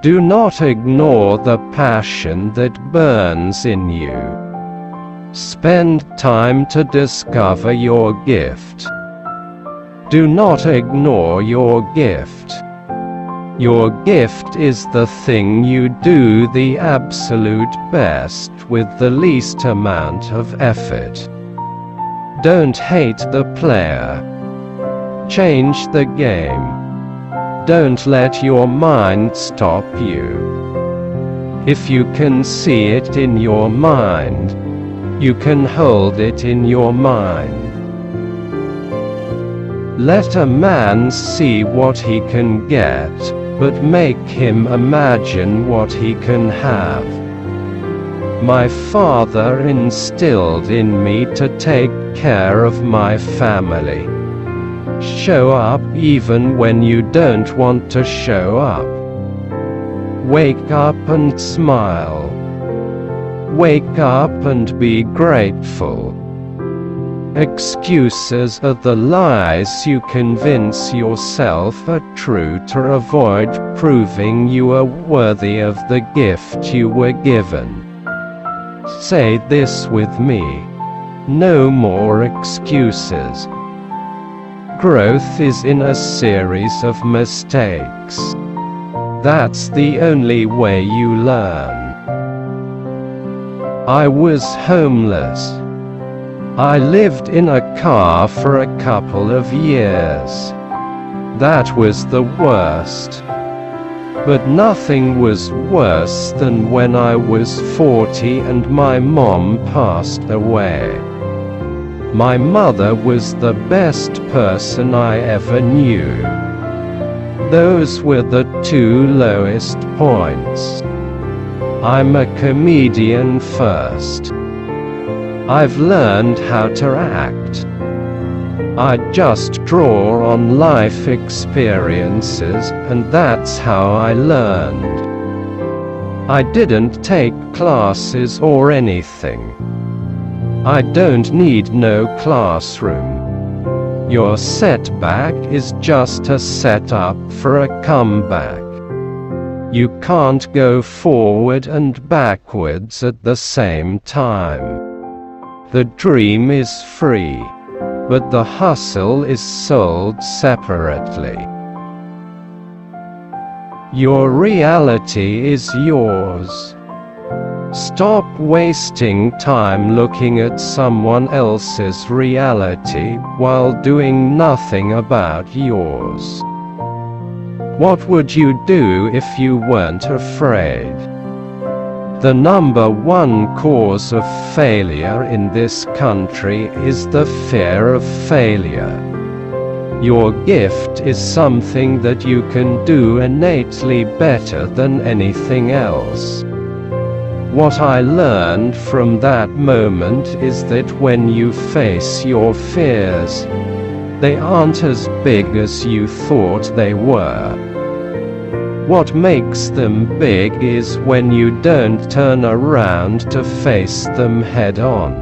Do not ignore the passion that burns in you. Spend time to discover your gift. Do not ignore your gift. Your gift is the thing you do the absolute best with the least amount of effort. Don't hate the player. Change the game. Don't let your mind stop you. If you can see it in your mind, you can hold it in your mind. Let a man see what he can get, but make him imagine what he can have. My father instilled in me to take care of my family. Show up even when you don't want to show up. Wake up and smile. Wake up and be grateful. Excuses are the lies you convince yourself are true to avoid proving you are worthy of the gift you were given. Say this with me: no more excuses. Growth is in a series of mistakes. That's the only way you learn. I was homeless. I lived in a car for a couple of years. That was the worst. But nothing was worse than when I was 40 and my mom passed away. My mother was the best person I ever knew. Those were the two lowest points. I'm a comedian first. I've learned how to act. I just draw on life experiences, and that's how I learned. I didn't take classes or anything. I don't need no classroom. Your setback is just a setup for a comeback. You can't go forward and backwards at the same time. The dream is free, but the hustle is sold separately. Your reality is yours. Stop wasting time looking at someone else's reality while doing nothing about yours. What would you do if you weren't afraid? The number one cause of failure in this country is the fear of failure. Your gift is something that you can do innately better than anything else. What I learned from that moment is that when you face your fears, they aren't as big as you thought they were. What makes them big is when you don't turn around to face them head on.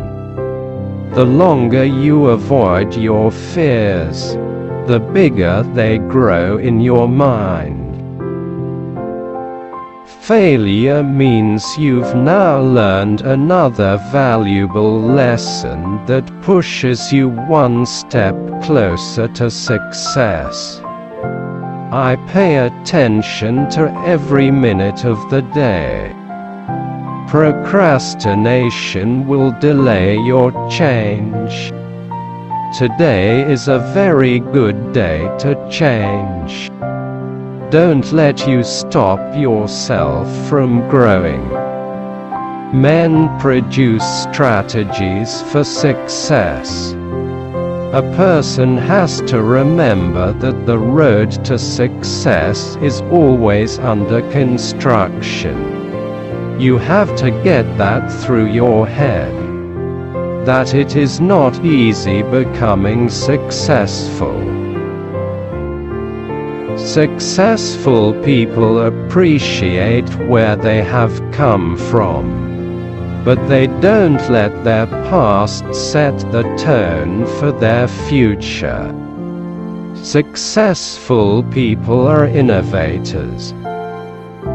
The longer you avoid your fears, the bigger they grow in your mind. Failure means you've now learned another valuable lesson that pushes you one step closer to success. I pay attention to every minute of the day. Procrastination will delay your change. Today is a very good day to change. Don't let you stop yourself from growing. Men produce strategies for success. A person has to remember that the road to success is always under construction. You have to get that through your head. That it is not easy becoming successful. Successful people appreciate where they have come from, but they don't let their past set the tone for their future. Successful people are innovators.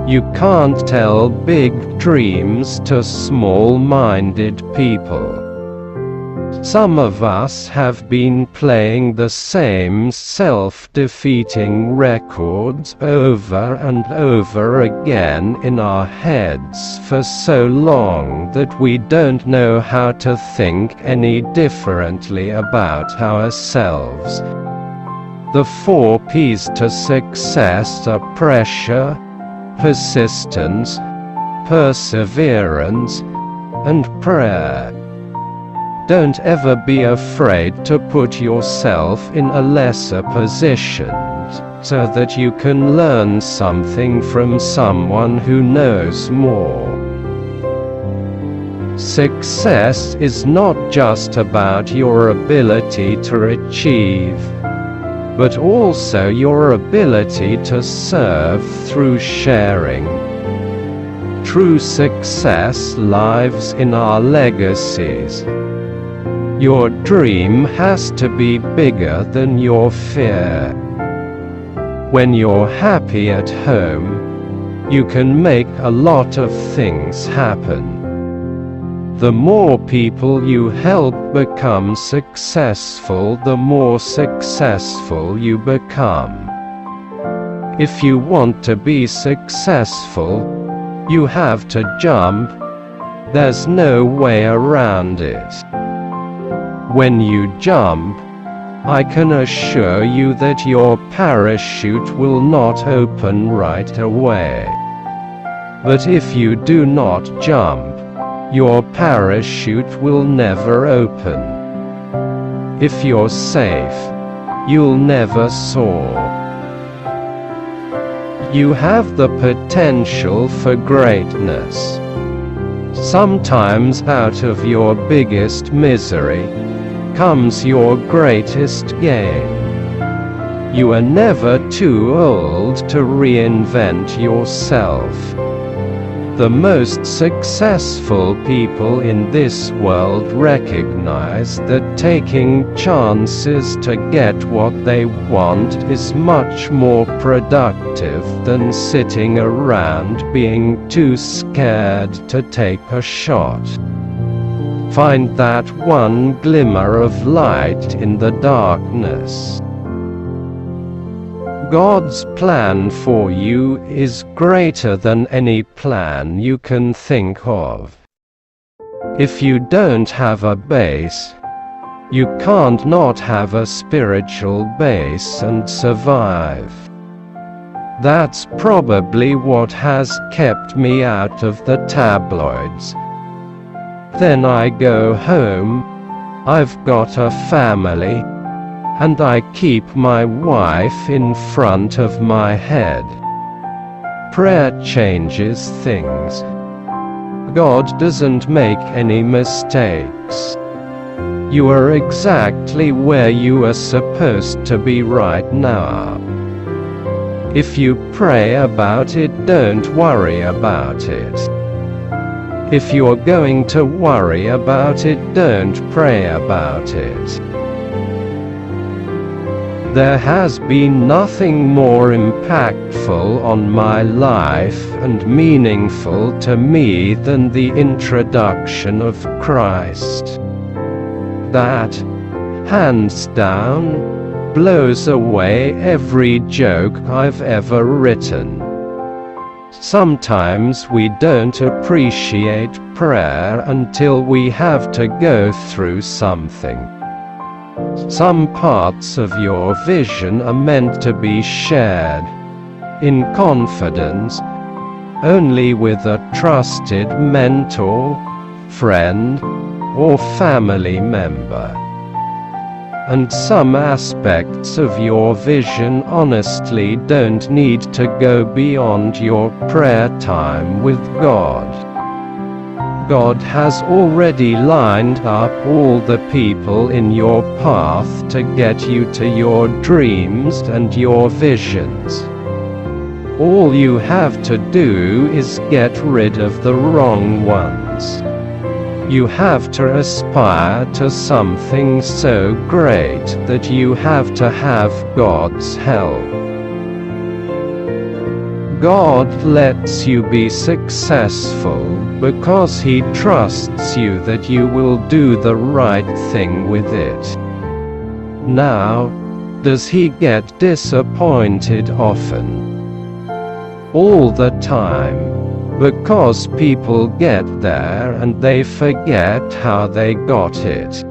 You can't tell big dreams to small-minded people. Some of us have been playing the same self-defeating records over and over again in our heads for so long that we don't know how to think any differently about ourselves. The 4 P's to success are pressure, persistence, perseverance, and prayer. Don't ever be afraid to put yourself in a lesser position, so that you can learn something from someone who knows more. Success is not just about your ability to achieve, but also your ability to serve through sharing. True success lives in our legacies. Your dream has to be bigger than your fear. When you're happy at home, you can make a lot of things happen. The more people you help become successful, the more successful you become. If you want to be successful, you have to jump. There's no way around it. When you jump, I can assure you that your parachute will not open right away. But if you do not jump, your parachute will never open. If you're safe, you'll never soar. You have the potential for greatness. Sometimes out of your biggest misery comes your greatest gain. You are never too old to reinvent yourself. The most successful people in this world recognize that taking chances to get what they want is much more productive than sitting around being too scared to take a shot. Find that one glimmer of light in the darkness. God's plan for you is greater than any plan you can think of. If you don't have a base, you can't not have a spiritual base and survive. That's probably what has kept me out of the tabloids. Then I go home, I've got a family, and I keep my wife in front of my head. Prayer changes things. God doesn't make any mistakes. You are exactly where you are supposed to be right now. If you pray about it, don't worry about it. If you're going to worry about it, don't pray about it. There has been nothing more impactful on my life and meaningful to me than the introduction of Christ. That, hands down, blows away every joke I've ever written. Sometimes we don't appreciate prayer until we have to go through something. Some parts of your vision are meant to be shared, in confidence, only with a trusted mentor, friend, or family member. And some aspects of your vision honestly don't need to go beyond your prayer time with God. God has already lined up all the people in your path to get you to your dreams and your visions. All you have to do is get rid of the wrong ones. You have to aspire to something so great that you have to have God's help. God lets you be successful because He trusts you that you will do the right thing with it. Now, does He get disappointed often? All the time, because people get there and they forget how they got it.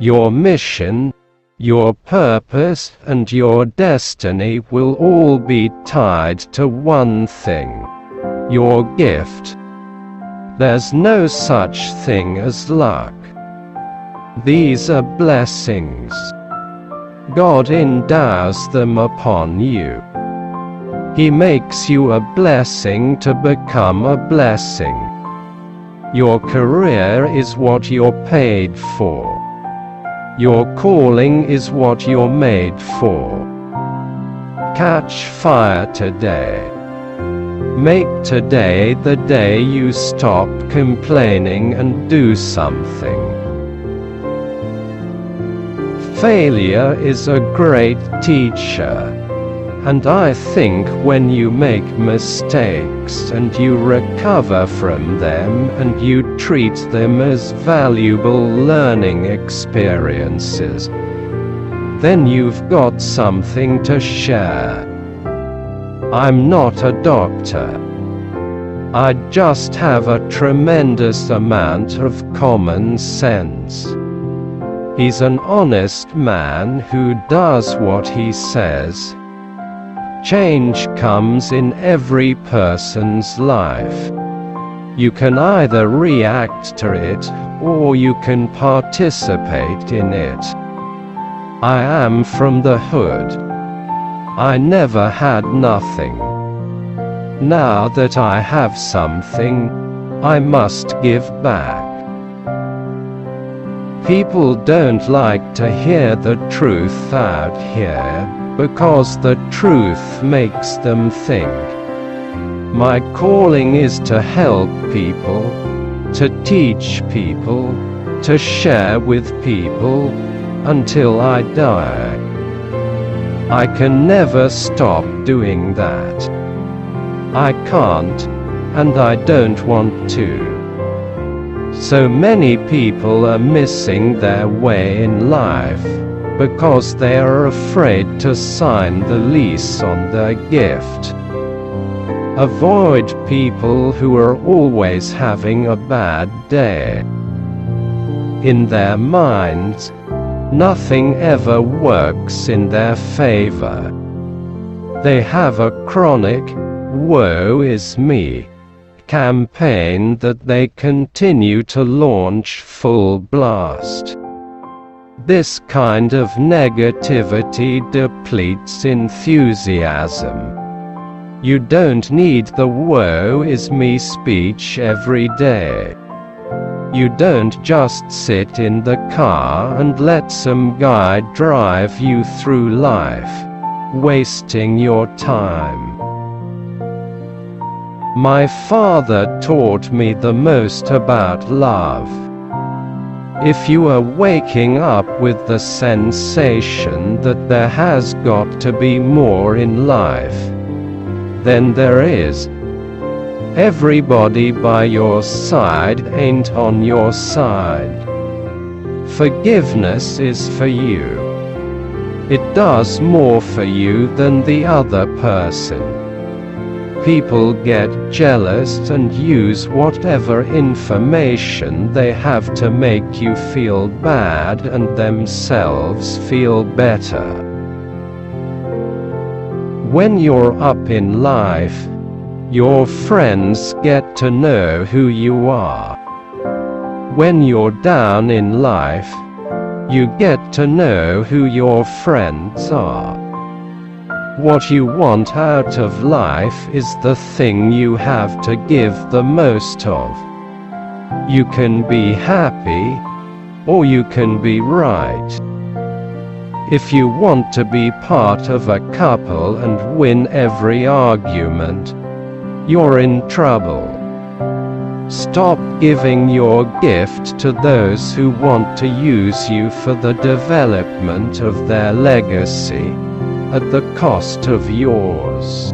Your mission, your purpose and your destiny will all be tied to one thing: your gift. There's no such thing as luck. These are blessings. God endows them upon you. He makes you a blessing to become a blessing. Your career is what you're paid for. Your calling is what you're made for. Catch fire today. Make today the day you stop complaining and do something. Failure is a great teacher. And I think when you make mistakes and you recover from them and you treat them as valuable learning experiences, then you've got something to share. I'm not a doctor. I just have a tremendous amount of common sense. He's an honest man who does what he says. Change comes in every person's life. You can either react to it, or you can participate in it. I am from the hood. I never had nothing. Now that I have something, I must give back. People don't like to hear the truth out here, because the truth makes them think. My calling is to help people, to teach people, to share with people, until I die. I can never stop doing that. I can't, and I don't want to. So many people are missing their way in life, because they are afraid to sign the lease on their gift. Avoid people who are always having a bad day. In their minds, nothing ever works in their favor. They have a chronic, woe is me, campaign that they continue to launch full blast. This kind of negativity depletes enthusiasm. You don't need the woe is me speech every day. You don't just sit in the car and let some guy drive you through life, wasting your time. My father taught me the most about love. If you are waking up with the sensation that there has got to be more in life, then there is. Everybody by your side ain't on your side. Forgiveness is for you. It does more for you than the other person. People get jealous and use whatever information they have to make you feel bad and themselves feel better. When you're up in life, your friends get to know who you are. When you're down in life, you get to know who your friends are. What you want out of life is the thing you have to give the most of. You can be happy, or you can be right. If you want to be part of a couple and win every argument, you're in trouble. Stop giving your gift to those who want to use you for the development of their legacy, at the cost of yours.